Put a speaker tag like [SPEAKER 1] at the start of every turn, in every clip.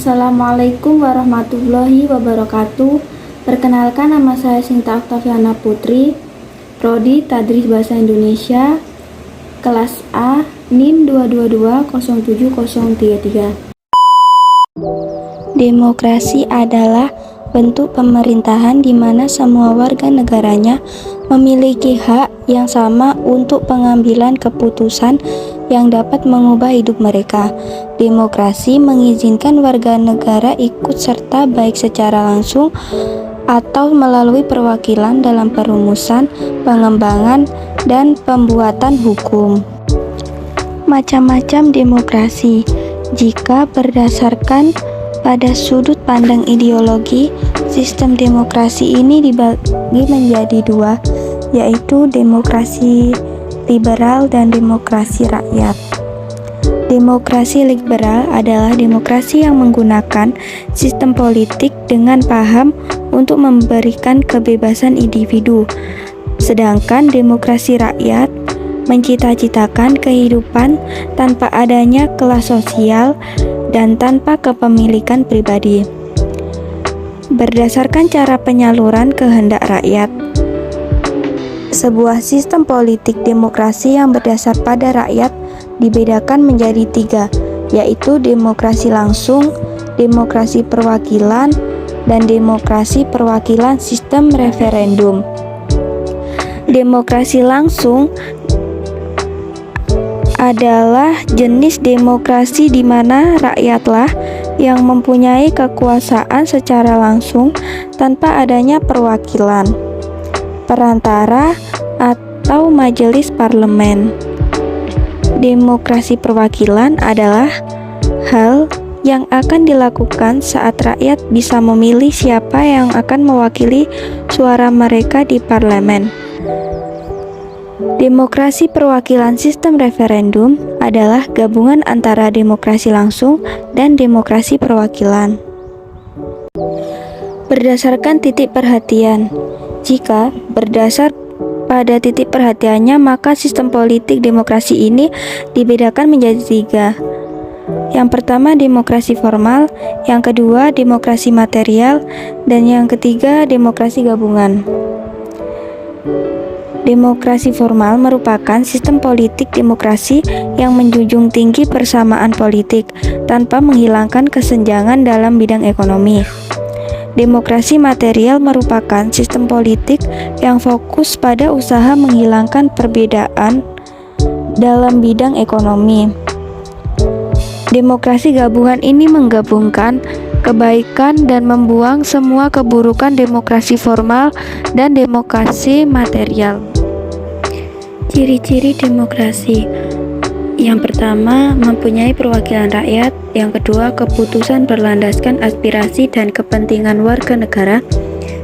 [SPEAKER 1] Assalamualaikum warahmatullahi wabarakatuh. Perkenalkan, nama saya Sinta Oktaviana Putri, Prodi Tadris Bahasa Indonesia, kelas A, NIM 2220733. Demokrasi adalah bentuk pemerintahan di mana semua warga negaranya memiliki hak yang sama untuk pengambilan keputusan yang dapat mengubah hidup mereka. Demokrasi mengizinkan warga negara ikut serta baik secara langsung atau melalui perwakilan dalam perumusan, pengembangan, dan pembuatan hukum. Macam-macam demokrasi. Jika berdasarkan pada sudut pandang ideologi, sistem demokrasi ini dibagi menjadi dua, yaitu demokrasi liberal dan demokrasi rakyat. Demokrasi liberal adalah demokrasi yang menggunakan sistem politik dengan paham untuk memberikan kebebasan individu, sedangkan demokrasi rakyat mencita-citakan kehidupan tanpa adanya kelas sosial dan tanpa kepemilikan pribadi. Berdasarkan cara penyaluran kehendak rakyat, sebuah sistem politik demokrasi yang berdasar pada rakyat dibedakan menjadi tiga, yaitu demokrasi langsung, demokrasi perwakilan, dan demokrasi perwakilan sistem referendum. Demokrasi langsung adalah jenis demokrasi di mana rakyatlah yang mempunyai kekuasaan secara langsung tanpa adanya perwakilan, perantara, atau majelis parlemen. Demokrasi perwakilan adalah hal yang akan dilakukan saat rakyat bisa memilih siapa yang akan mewakili suara mereka di parlemen. Demokrasi perwakilan sistem referendum adalah gabungan antara demokrasi langsung dan demokrasi perwakilan. Berdasarkan titik perhatian, jika berdasar pada titik perhatiannya, maka sistem politik demokrasi ini dibedakan menjadi tiga. Yang pertama, demokrasi formal, yang kedua, demokrasi material, dan yang ketiga, demokrasi gabungan. Demokrasi formal merupakan sistem politik demokrasi yang menjunjung tinggi persamaan politik tanpa menghilangkan kesenjangan dalam bidang ekonomi. Demokrasi material merupakan sistem politik yang fokus pada usaha menghilangkan perbedaan dalam bidang ekonomi. Demokrasi gabungan ini menggabungkan kebaikan dan membuang semua keburukan demokrasi formal dan demokrasi material. Ciri-ciri demokrasi: yang pertama, mempunyai perwakilan rakyat. Yang kedua, keputusan berlandaskan aspirasi dan kepentingan warga negara.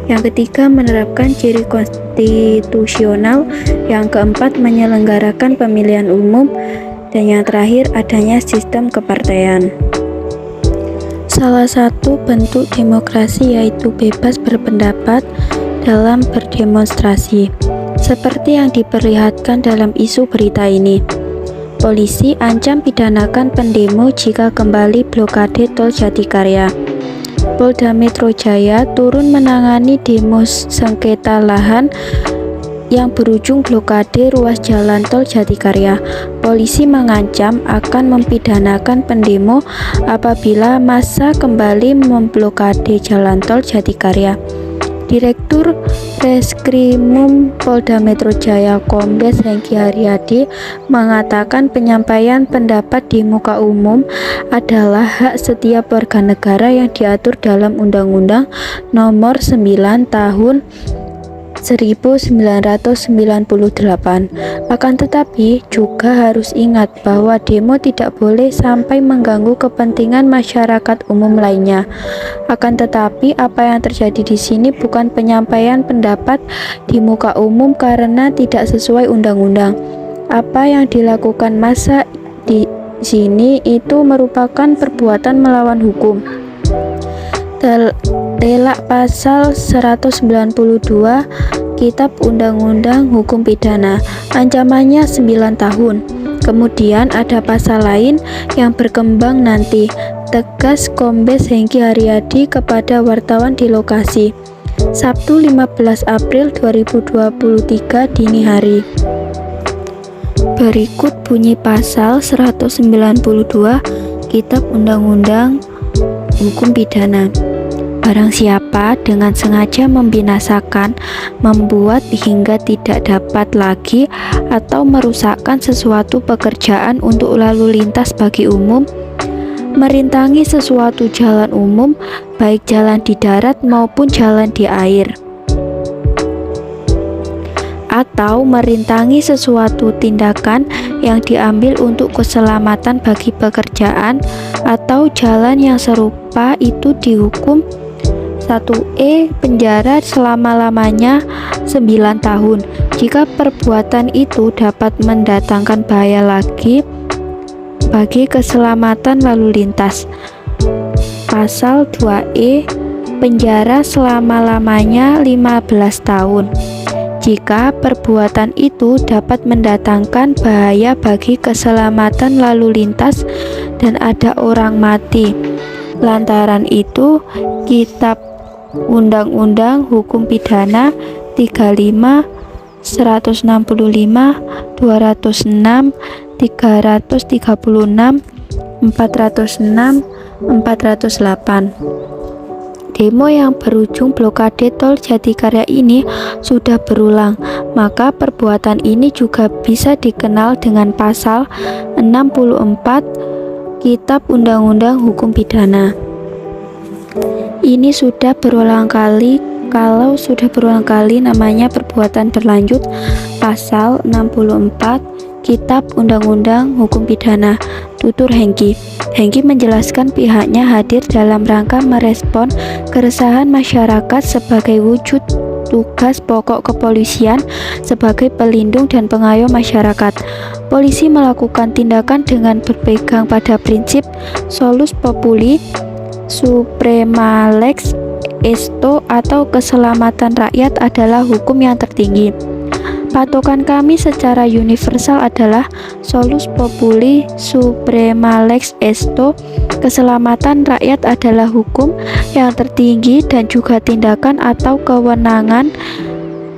[SPEAKER 1] Yang ketiga, menerapkan ciri konstitusional. Yang keempat, menyelenggarakan pemilihan umum. Dan yang terakhir, adanya sistem kepartaian. Salah satu bentuk demokrasi yaitu bebas berpendapat dalam berdemonstrasi, seperti yang diperlihatkan dalam isu berita ini. Polisi ancam pidanakan pendemo jika kembali blokade tol Jatikarya. Polda Metro Jaya turun menangani demo sengketa lahan yang berujung blokade ruas jalan tol Jatikarya. Polisi mengancam akan mempidanakan pendemo apabila massa kembali memblokade jalan tol Jatikarya. Direktur Reskrimum Polda Metro Jaya Kombes Hengki Haryadi mengatakan penyampaian pendapat di muka umum adalah hak setiap warga negara yang diatur dalam Undang-Undang Nomor 9 Tahun 1998. Akan tetapi juga harus ingat bahwa demo tidak boleh sampai mengganggu kepentingan masyarakat umum lainnya. Akan tetapi apa yang terjadi di sini bukan penyampaian pendapat di muka umum karena tidak sesuai undang-undang. Apa yang dilakukan massa di sini itu merupakan perbuatan melawan hukum. Telak pasal 192 Kitab Undang-Undang Hukum Pidana, ancamannya 9 tahun. Kemudian ada pasal lain yang berkembang nanti, tegas Kombes Hengki Haryadi kepada wartawan di lokasi. Sabtu 15 April 2023 dini hari. Berikut bunyi pasal 192 Kitab Undang-Undang Hukum Pidana. Barang siapa dengan sengaja membinasakan, membuat hingga tidak dapat lagi atau merusakkan sesuatu pekerjaan untuk lalu lintas bagi umum, merintangi sesuatu jalan umum, baik jalan di darat maupun jalan di air, atau merintangi sesuatu tindakan yang diambil untuk keselamatan bagi pekerjaan atau jalan yang serupa, itu dihukum 1E penjara selama-lamanya 9 tahun jika perbuatan itu dapat mendatangkan bahaya lagi bagi keselamatan lalu lintas. Pasal 2E penjara selama-lamanya 15 tahun jika perbuatan itu dapat mendatangkan bahaya bagi keselamatan lalu lintas dan ada orang mati. Lantaran itu, Kitab Undang-Undang Hukum Pidana 35, 165, 206, 336, 406, 408. Demo yang berujung blokade tol Jatikarya ini sudah berulang, maka perbuatan ini juga bisa dikenal dengan pasal 64 Kitab Undang-Undang Hukum Pidana. Ini sudah berulang kali. Kalau sudah berulang kali namanya perbuatan berlanjut, pasal 64 Kitab Undang-Undang Hukum Pidana. Tutur Hengki. Hengki menjelaskan pihaknya hadir dalam rangka merespon keresahan masyarakat sebagai wujud tugas pokok kepolisian sebagai pelindung dan pengayom masyarakat. Polisi melakukan tindakan dengan berpegang pada prinsip solus populi suprema lex esto atau keselamatan rakyat adalah hukum yang tertinggi. Patokan kami secara universal adalah solus populi suprema lex esto, keselamatan rakyat adalah hukum yang tertinggi dan juga tindakan atau kewenangan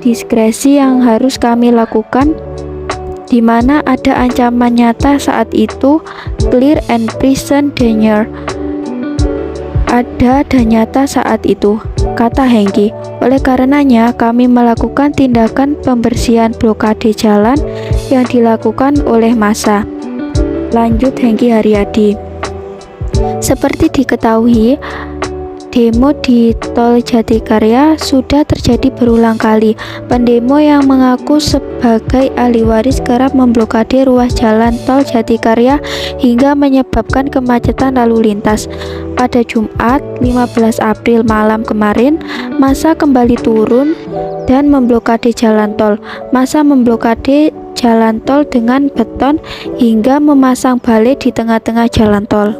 [SPEAKER 1] diskresi yang harus kami lakukan di mana ada ancaman nyata saat itu, clear and present danger. Ada dan nyata saat itu, kata Hengki. Oleh karenanya kami melakukan tindakan pembersihan blokade jalan yang dilakukan oleh massa. Lanjut Hengki Haryadi. Seperti diketahui, demo di tol Jatikarya sudah terjadi berulang kali. Pendemo yang mengaku sebagai ahli waris kerap memblokade ruas jalan tol Jatikarya hingga menyebabkan kemacetan lalu lintas. Pada Jumat 15 April malam kemarin, massa kembali turun dan memblokade jalan tol. Massa memblokade jalan tol dengan beton hingga memasang bale di tengah-tengah jalan tol.